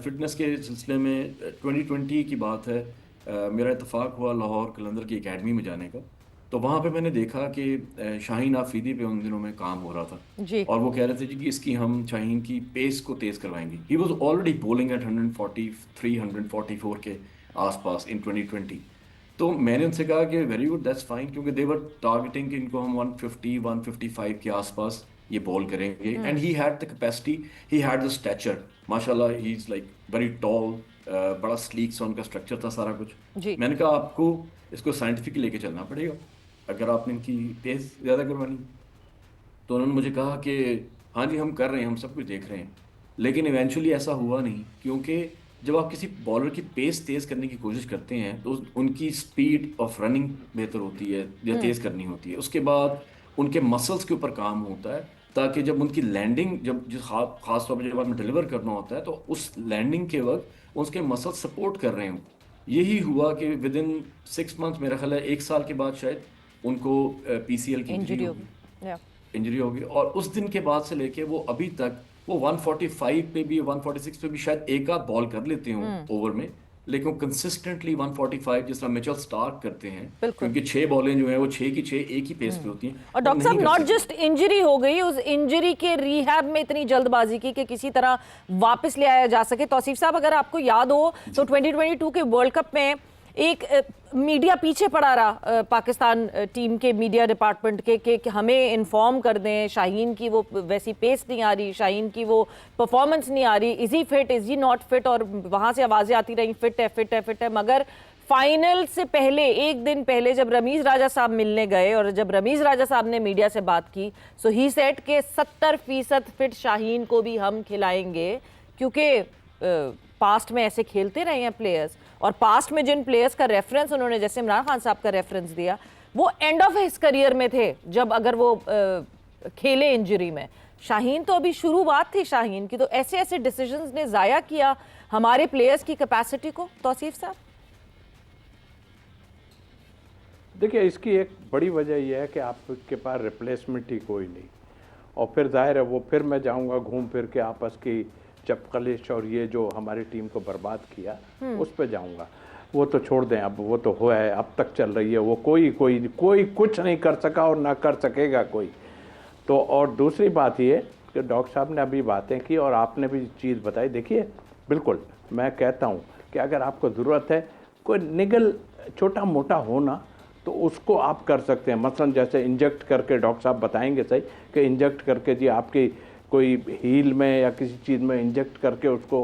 Fitness के सिलसिले में 2020 की बात है। मेरा इत्तेफाक हुआ लाहौर कलंदर की एकेडमी में जाने का। तो वहाँ पे मैंने देखा कि शाहीन आफरीदी पे उन दिनों में काम हो रहा था। जी। और वो कह रहे थे जी कि इसकी हम शाहीन की पेस को तेज़ करवाएंगे। He was already bowling at 143 144 के आसपास इन 2020। तो मैंने उनसे कहा कि वेरी गुड, दैट्स फाइन, क्योंकि देवर टारगेटिंग कि इनको हम 150 155 के आसपास ये बॉल करेंगे। And he had the capacity, he had the stature, माशाल्लाह he is like very tall. बड़ा स्लीक सा उनका स्ट्रक्चर था सारा कुछ। जी। मैंने कहा आपको इसको साइंटिफिक लेके चलना पड़ेगा अगर आपने इनकी पेस ज़्यादा करवानी है। तो उन्होंने मुझे कहा कि हाँ जी हम कर रहे हैं, हम सब कुछ देख रहे हैं। लेकिन इवेंचुअली ऐसा हुआ नहीं, क्योंकि जब आप किसी बॉलर की पेस तेज़ करने की कोशिश करते हैं तो उनकी स्पीड ऑफ रनिंग बेहतर होती है या हम्म। तेज़ करनी होती है। उसके बाद उनके मसल्स के ऊपर काम होता है, ताकि जब उनकी लैंडिंग, जब जिस खास तौर पर जब आपने डिलीवर करना होता है तो उस लैंडिंग के वक्त उसके मसल्स सपोर्ट कर रहे हों। यही हुआ कि विद इन 6 मंथ्स, मेरा ख्याल है 1 साल के बाद शायद उनको पीसीएल की इंजरी इंजरी होगी। होगी या। इंजरी होगी और उस दिन के बाद से लेके वो अभी तक वो 145 पे भी 146 पे भी शायद एक आध बॉल कर लेते हो हम्म। ओवर में। लेकिन वो कंसिस्टेंटली 145, जिस तरह मिचेल स्टार्क करते हैं, बिल्कुल। क्योंकि 6 बॉलें जो है वो 6 की 6 एक ही पेस पे होती हैं, और वो डॉक्टर नहीं साहब, कर नॉट सकते। जस्ट इंजरी हो गई, उस इंजरी के रिहैब में इतनी जल्दबाजी की कि किसी तरह वापस ले आया जा सके। तौसीफ साहब, अगर आपको याद हो तो जी 2022 के वर्ल्ड कप में एक मीडिया पीछे पड़ा रहा, पाकिस्तान टीम के मीडिया डिपार्टमेंट के, कि हमें इन्फॉर्म कर दें, शाहीन की वो वैसी पेस नहीं आ रही, शाहीन की वो परफॉर्मेंस नहीं आ रही, is he fit, is he not fit. और वहां से आवाजें आती रही फिट है फिट है फिट है। मगर फाइनल से पहले, एक दिन पहले, जब रमीज राजा साहब मिलने गए और जब रमीज राजा साहब ने मीडिया से बात की, सो ही सेड के 70% फिट शाहीन को भी हम खिलाएंगे, क्योंकि पास्ट में ऐसे खेलते रहे हैं प्लेयर्स। और पास्ट में जिन प्लेयर्स का रेफरेंस उन्होंने, जैसे इमरान खान साहब का रेफरेंस दिया, वो एंड ऑफ हिज करियर में थे, जब अगर वो खेले इंजरी में। शाहीन तो अभी शुरुआत थी शाहीन की। तो ऐसे ऐसे डिसीजंस ने ज़ाया किया हमारे प्लेयर्स की कैपेसिटी को, तौसीफ साहब। देखिए, इसकी एक बड़ी वजह यह है कि आपके पास रिप्लेसमेंट ही कोई नहीं। और फिर जाहिर है वो फिर मैं जाऊंगा घूम फिर के आपस की चपकलिश और ये जो हमारी टीम को बर्बाद किया उस पर जाऊंगा। वो तो छोड़ दें, अब वो तो हुआ है, अब तक चल रही है वो। कोई कोई कोई कुछ नहीं कर सका और ना कर सकेगा कोई। तो और दूसरी बात ये कि डॉक्टर साहब ने अभी बातें की और आपने भी चीज़ बताई। देखिए, बिल्कुल मैं कहता हूँ कि अगर आपको ज़रूरत है कोई निगल छोटा मोटा हो ना, तो उसको आप कर सकते हैं। मसलन जैसे इंजेक्ट करके, डॉक्टर साहब बताएंगे सही कि इंजेक्ट करके जी आपकी कोई हील में या किसी चीज़ में इंजेक्ट करके उसको